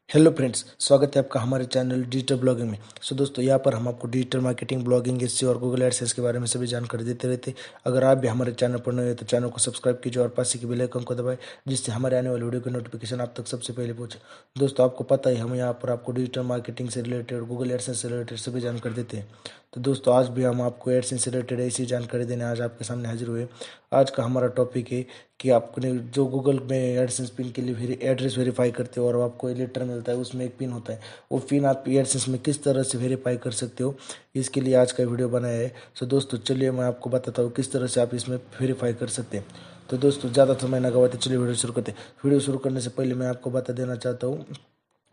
Hello friends, स्वागत है आपका हमारे चैनल डिजिटल ब्लॉगिंग में। दोस्तों, यहाँ पर हम आपको डिजिटल मार्केटिंग, ब्लॉगिंग, एसईओ और गूगल एडसेंस के बारे में सभी जानकारी देते रहते हैं। अगर आप भी हमारे चैनल पर नए हैं तो चैनल को सब्सक्राइब कीजिए और पास के बेल आइकन को दबाएं, जिससे हमारे आने वाले वीडियो की नोटिफिकेशन आप तक सबसे पहले पहुंचे। दोस्तों, आपको पता है हम यहाँ पर आपको डिजिटल मार्केटिंग से रिलेटेड, गूगल एडसेंस से रिलेटेड सभी जानकारी देते हैं। तो दोस्तों, आज भी हम आपको एडसेंस से रिलेटेड ऐसी जानकारी देने आज आपके सामने हाजिर हुए। आज का हमारा टॉपिक है कि आपने जो गूगल में एडसेंस पिन के लिए एड्रेस वेरीफाई करते हो और आपको लेटर मिलता है, उसमें एक पिन होता है। वो पिन आप एडसेंस में किस तरह से वेरीफाई कर सकते हो, इसके लिए आज का वीडियो बनाया है। दोस्तों, चलिए मैं आपको बताता हूँ किस तरह से आप इसमें वेरीफाई कर सकते हैं। तो दोस्तों, ज़्यादा समय ना गवाते चलिए वीडियो शुरू करते हैं। वीडियो शुरू करने से पहले मैं आपको बता देना चाहता हूँ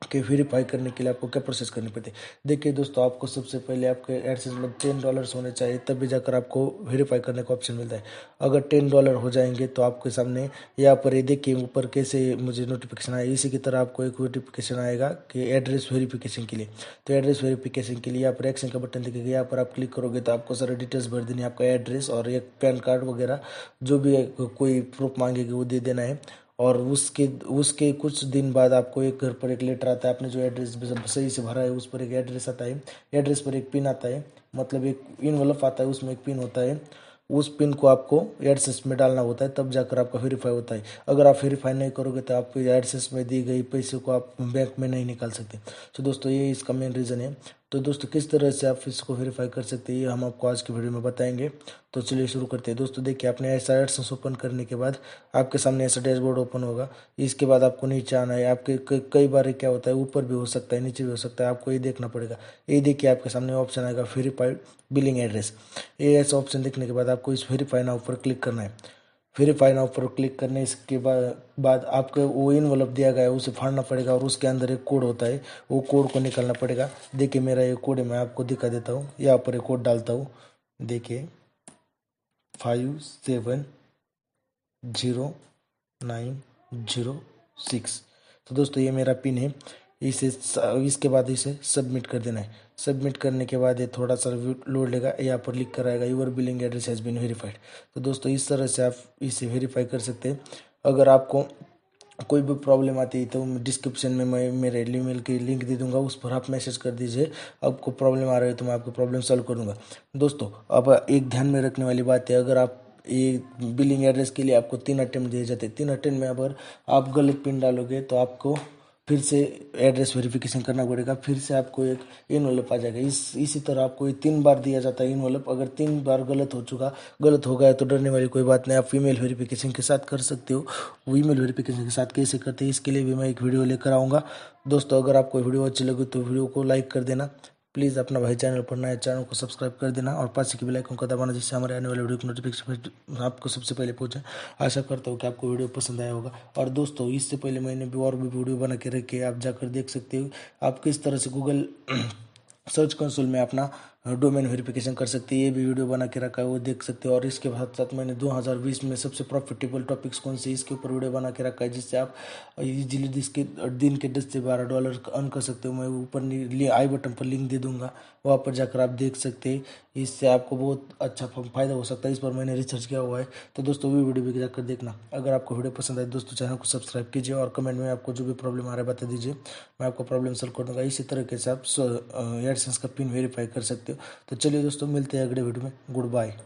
कि वेरीफाई करने के लिए आपको क्या प्रोसेस करनी पड़ती है। देखिए दोस्तों, आपको सबसे पहले आपके एडसेंस में $10 होने चाहिए, तभी जाकर आपको वेरीफाई करने का ऑप्शन मिलता है। अगर $10 हो जाएंगे तो आपके सामने यहाँ पर ये देखिए ऊपर कैसे मुझे नोटिफिकेशन आया, इसी की तरह आपको एक नोटिफिकेशन आएगा कि एड्रेस वेरिफिकेशन के लिए। तो एड्रेस वेरिफिकेशन के लिए यहाँ पर एक्शन का बटन दिखेगा, यहाँ पर आप क्लिक करोगे तो आपको सारे डिटेल्स भर देनी है। आपका एड्रेस और एक पैन कार्ड वगैरह जो भी कोई प्रूफ मांगेगी वो दे देना है। और उसके उसके कुछ दिन बाद आपको एक घर पर एक लेटर आता है। आपने जो एड्रेस सही से भरा है उस पर एक एड्रेस आता है, एड्रेस पर एक पिन आता है, मतलब एक इनवलप आता है, उसमें एक पिन होता है। उस पिन को आपको एडसेंस में डालना होता है, तब जाकर आपका वेरीफाई होता है। अगर आप वेरीफाई नहीं करोगे तो आपको एडसेंस में दी गई पैसे को आप बैंक में नहीं निकाल सकते। तो दोस्तों, ये इसका मेन रीज़न है। तो दोस्तों, किस तरह से आप इसको वेरीफाई कर सकते हैं ये हम आपको आज की वीडियो में बताएंगे। तो चलिए शुरू करते हैं। दोस्तों देखिए, आपने ऐसा एडसेंस ओपन करने के बाद आपके सामने ऐसा डैशबोर्ड ओपन होगा। इसके बाद आपको नीचे आना है। आपके कई बार क्या होता है, ऊपर भी हो सकता है, नीचे भी हो सकता है, आपको ये देखना पड़ेगा। ये देखिए आपके सामने ऑप्शन आएगा वेरीफाइड बिलिंग एड्रेस। ये ऐसा ऑप्शन देखने के बाद आपको इस वेरीफाई नाउ पर क्लिक करना है। वेरीफाई नाउ पर क्लिक करने के बाद आपको वो इनवलप दिया गया है उसे फाड़ना पड़ेगा और उसके अंदर एक कोड होता है, वो कोड को निकालना पड़ेगा। देखिए मेरा ये कोड है, मैं आपको दिखा देता हूँ। यहाँ पर एक कोड डालता हूँ, देखिए 570906। तो दोस्तों, ये मेरा पिन है। इसे इसके बाद इसे सबमिट कर देना है। सबमिट करने के बाद ये थोड़ा सा लोड लेगा, यहाँ पर लिख कर आएगा your billing address has been verified. तो दोस्तों, इस तरह से आप इसे वेरीफाई कर सकते हैं। अगर आपको कोई भी प्रॉब्लम आती है तो डिस्क्रिप्शन में मैं मेरे ईमेल की लिंक दे दूंगा, उस पर आप मैसेज कर दीजिए। आपको प्रॉब्लम आ रही है तो मैं आपकी प्रॉब्लम सॉल्व कर दूंगा। दोस्तों, अब एक ध्यान में रखने वाली बात है, अगर आप ये बिलिंग एड्रेस के लिए आपको 3 अटेम्प्ट दिए जाते हैं। 3 अटेम्प्ट में अगर आप गलत पिन डालोगे तो आपको फिर से एड्रेस वेरिफिकेशन करना पड़ेगा, फिर से आपको एक इनवलप आ जाएगा। इसी तरह आपको ये 3 बार दिया जाता है इनवलप। अगर 3 बार गलत हो गया तो डरने वाली कोई बात नहीं, आप ईमेल वेरिफिकेशन के साथ कर सकते हो। वो ईमेल वेरिफिकेशन के साथ कैसे करते हैं इसके लिए भी मैं एक वीडियो लेकर आऊँगा। दोस्तों, अगर आपको वीडियो अच्छी लगी तो वीडियो को लाइक कर देना प्लीज़। अपना भाई चैनल पर नया, चैनल को सब्सक्राइब कर देना और पास की बेल आइकन को दबाना, जिससे हमारे आने वाले वीडियो की नोटिफिकेशन आपको सबसे पहले पहुंचे। आशा करता हूँ कि आपको वीडियो पसंद आया होगा। और दोस्तों, इससे पहले मैंने भी और भी वीडियो बना के रखे, आप जाकर देख सकते हो। आप किस तरह से गूगल सर्च कंसोल में अपना डोमेन वेरिफिकेशन कर सकते हैं, ये भी वीडियो बना के रखा है, वो देख सकते हो। और इसके साथ साथ मैंने 2020 में सबसे प्रॉफिटेबल टॉपिक्स कौन से, इसके ऊपर वीडियो बना के रखा है, जिससे आप इजीली इसके दिन के $10 से $12 अर्न कर सकते हो। मैं ऊपर आई बटन पर लिंक दे दूंगा, वहाँ पर जाकर आप देख सकते हैं। इससे आपको बहुत अच्छा फ़ायदा हो सकता है, इस पर मैंने रिसर्च किया हुआ है। तो दोस्तों, वो वीडियो भी जाकर देखना। अगर आपको वीडियो पसंद आए दोस्तों, चैनल को सब्सक्राइब कीजिए और कमेंट में आपको जो भी प्रॉब्लम आ रहा है बता दीजिए, मैं आपको प्रॉब्लम सॉल्व कर दूंगा। इसी तरीके से आप एडसेंस का पिन वेरीफाई कर सकते हो। तो चलिए दोस्तों, मिलते हैं अगले वीडियो में। Good bye.